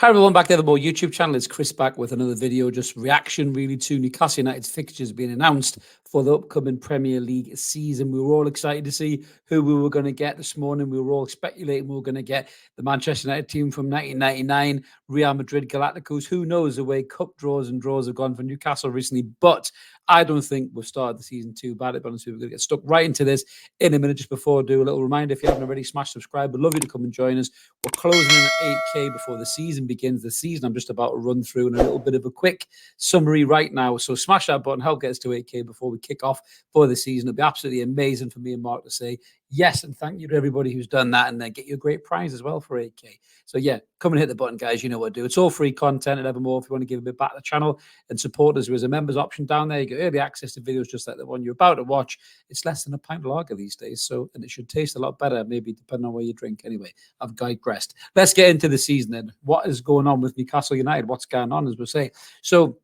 Hi everyone, back to the Evermore YouTube channel. It's Chris back with another video, just reaction really to Newcastle United's fixtures being announced for the upcoming Premier League season. We were all excited to see who we were going to get this morning. We were all speculating we were going to get the Manchester United team from 1999, Real Madrid Galacticos. Who knows the way cup draws and draws have gone for Newcastle recently, but I don't think we've started the season too bad. But honestly, we're going to get stuck right into this in a minute. Just before I do, a little reminder, if you haven't already, smash subscribe. We'd love you to come and join us. We're closing in at 8K before the season begins. The season I'm just about to run through and a little bit of a quick summary right now. So smash that button, help get us to 8K before we kick off for the season. It'll be absolutely amazing for me and Mark to say yes, and thank you to everybody who's done that, and then get you a great prize as well for 8K. So yeah, come and hit the button, guys. You know what to do. It's all free content at Evermore. If you want to give a bit back to the channel and support us, there is a members option down there. You get early access to videos just like the one you're about to watch. It's less than a pint of lager these days, so, and it should taste a lot better, maybe depending on where you drink. Anyway, I've digressed. Let's get into the season then. What is going on with Newcastle United? What's going on, as we say? So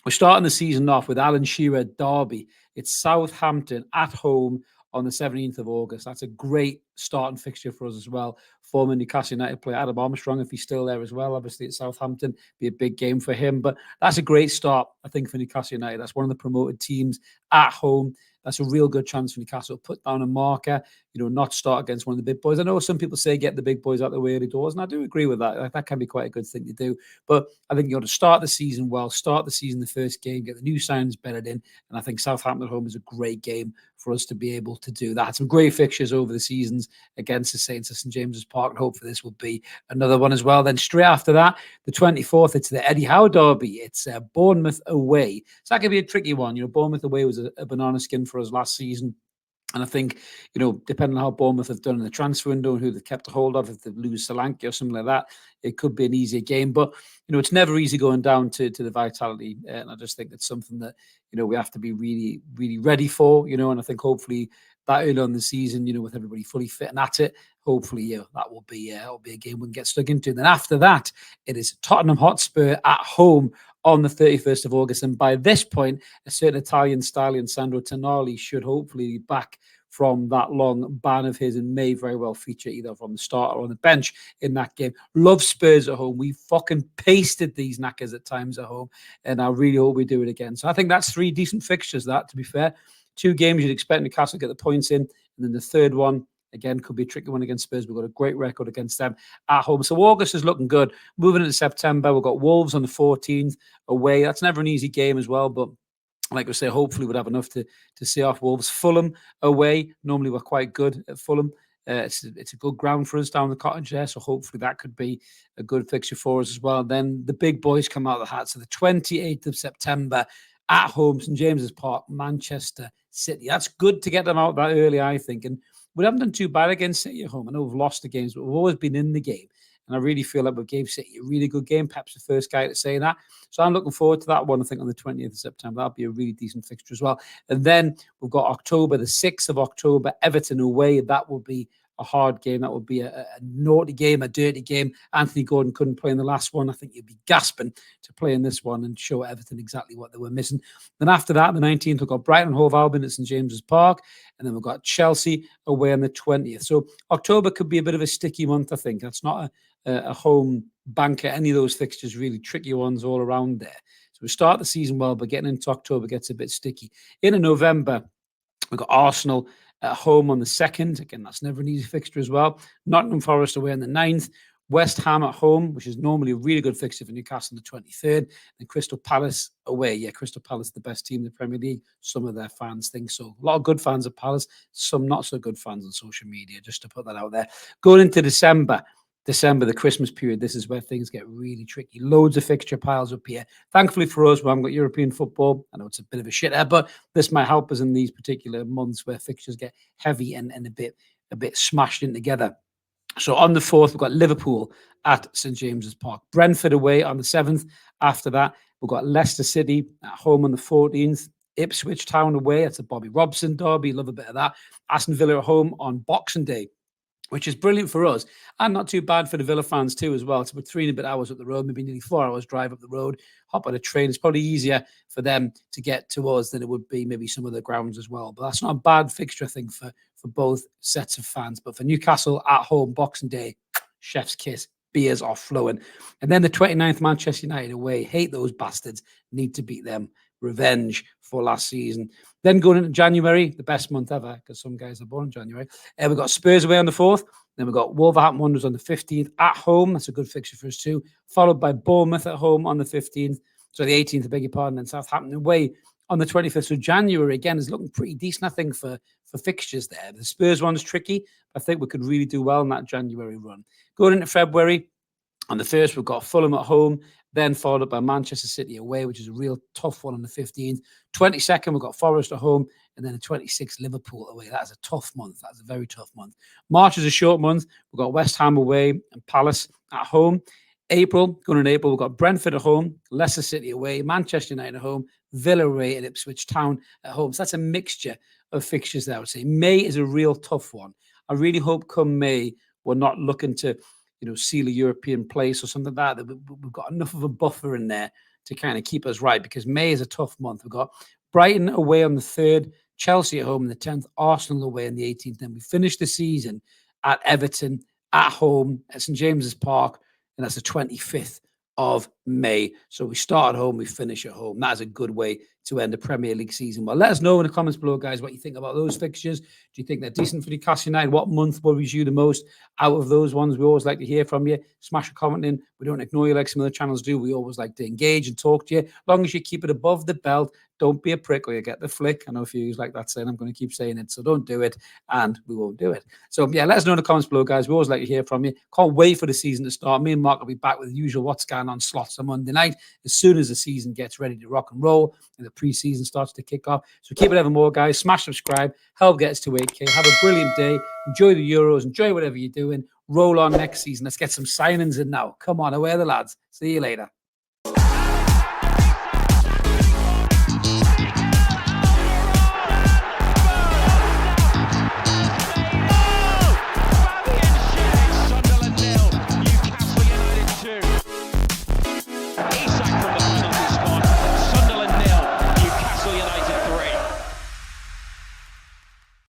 we're starting the season off with Alan Shearer derby. It's Southampton at home on the 17th of August. That's a great starting fixture for us as well. Former Newcastle United player Adam Armstrong, if he's still there as well, obviously at Southampton, be a big game for him. But that's a great start, I think, for Newcastle United. That's one of the promoted teams at home. That's a real good chance for Newcastle to put down a marker, you know, not start against one of the big boys. I know some people say get the big boys out the way early doors, and I do agree with that. That can be quite a good thing to do. But I think you ought to start the season well, start the season the first game, get the new signs bedded in. And I think Southampton at home is a great game for us to be able to do that. Some great fixtures over the seasons against the Saints at St James's Park, and hopefully this will be another one as well. Then straight after that, the 24th, it's the Eddie Howe derby. It's Bournemouth away. So that could be a tricky one. You know, Bournemouth away was a banana skin for us last season. And I think, you know, depending on how Bournemouth have done in the transfer window and who they've kept a hold of, if they lose Solanke or something like that, it could be an easier game. But, you know, it's never easy going down to the Vitality. And I just think it's something that, you know, we have to be really, really ready for, you know, and I think hopefully that early on in the season, you know, with everybody fully fit and at it, hopefully, yeah, that will be a game we can get stuck into. And then after that, it is Tottenham Hotspur at home on the 31st of August. And by this point, a certain Italian stallion, Sandro Tonali, should hopefully be back from that long ban of his and may very well feature either from the start or on the bench in that game. Love Spurs at home. We fucking pasted these knackers at times at home, and I really hope we do it again. So I think that's three decent fixtures, that, to be fair. Two games you'd expect Newcastle to get the points in, and then the third one, again, could be a tricky one against Spurs. We've got a great record against them at home. So August is looking good. Moving into September, we've got Wolves on the 14th away. That's never an easy game as well, but like I say, hopefully we'd have enough to see off Wolves. Fulham away. Normally we're quite good at Fulham. It's a good ground for us down the cottage there, so hopefully that could be a good fixture for us as well. Then the big boys come out of the hat. So the 28th of September at home, St James's Park, Manchester City. That's good to get them out that early, I think. And we haven't done too bad against City at home. I know we've lost the games, but we've always been in the game. And I really feel like we gave City a really good game. Pep's the first guy to say that. So I'm looking forward to that one, I think, on the 20th of September. That'll be a really decent fixture as well. And then we've got October, the 6th of October, Everton away. That will be a hard game. That would be a naughty game, a dirty game. Anthony Gordon couldn't play in the last one. I think you'd be gasping to play in this one and show Everton exactly what they were missing. Then after that, the 19th, we've got Brighton Hove Albion at St James's Park. And then we've got Chelsea away on the 20th. So October could be a bit of a sticky month, I think. That's not a home banker. Any of those fixtures, really tricky ones all around there. So we start the season well, but getting into October gets a bit sticky. In November, we've got Arsenal at home on the 2nd. Again, that's never an easy fixture as well. Nottingham Forest away on the 9th. West Ham at home, which is normally a really good fixture for Newcastle on the 23rd. And Crystal Palace away. Yeah, Crystal Palace, the best team in the Premier League. Some of their fans think so. A lot of good fans of Palace, some not so good fans on social media, just to put that out there. Going into December, the Christmas period, this is where things get really tricky. Loads of fixture piles up here. Thankfully for us, we haven't got European football. I know it's a bit of a shitter, but this might help us in these particular months where fixtures get heavy and a bit smashed in together. So on the 4th, we've got Liverpool at St James's Park. Brentford away on the 7th. After that, we've got Leicester City at home on the 14th. Ipswich Town away. That's a Bobby Robson derby. Love a bit of that. Aston Villa at home on Boxing Day, which is brilliant for us and not too bad for the Villa fans too as well. It's about 3 and a bit hours up the road, maybe nearly 4 hours drive up the road, hop on a train. It's probably easier for them to get to us than it would be maybe some of the grounds as well. But that's not a bad fixture, I think, for both sets of fans. But for Newcastle at home, Boxing Day, chef's kiss. beers are flowing. And then the 29th, Manchester United away. Hate those bastards. Need to beat them. Revenge for last season. Then going into January, the best month ever, because some guys are born in January. We've got Spurs away on the 4th. Then we've got Wolverhampton Wanderers on the 15th at home. That's a good fixture for us too. Followed by Bournemouth at home on the 15th. So the 18th, I beg your pardon. And Southampton away on the 25th. So January, again, is looking pretty decent, I think, for fixtures there. The Spurs one's tricky. I think we could really do well in that January run. Going into February, on the 1st, we've got Fulham at home, then followed up by Manchester City away, which is a real tough one on the 15th. 22nd, we've got Forest at home, and then the 26th, Liverpool away. That is a tough month. That's a very tough month. March is a short month. We've got West Ham away and Palace at home. Going in April, we've got Brentford at home, Leicester City away, Manchester United at home, Villa away, and Ipswich Town at home. So that's a mixture of fixtures there, I would say. May is a real tough one. I really hope come May, we're not looking to seal a European place or something like that. We've got enough of a buffer in there to kind of keep us right, because May is a tough month. We've got Brighton away on the 3rd, Chelsea at home on the 10th, Arsenal away on the 18th. Then we finish the season at Everton at home at St. James's Park, and that's the 25th of May. So we start at home, we finish at home. That is a good way to end the Premier League season. Well, let us know in the comments below, guys, what you think about those fixtures. Do you think they're decent for Newcastle United? What month worries you the most out of those ones? We always like to hear from you. Smash a comment in. We don't ignore you like some other channels do. We always like to engage and talk to you. As long as you keep it above the belt, don't be a prick or you get the flick. I know a few of you like that saying. I'm going to keep saying it. So don't do it, and we won't do it. So, yeah, let us know in the comments below, guys. We always like to hear from you. Can't wait for the season to start. Me and Mark will be back with the usual What's Going On slots on Monday night as soon as the season gets ready to rock and roll and the preseason starts to kick off. So keep it ever more, guys. Smash subscribe. Help get us to 8K. Have a brilliant day. Enjoy the Euros. Enjoy whatever you're doing. Roll on next season. Let's get some signings in now. Come on, away the lads. See you later.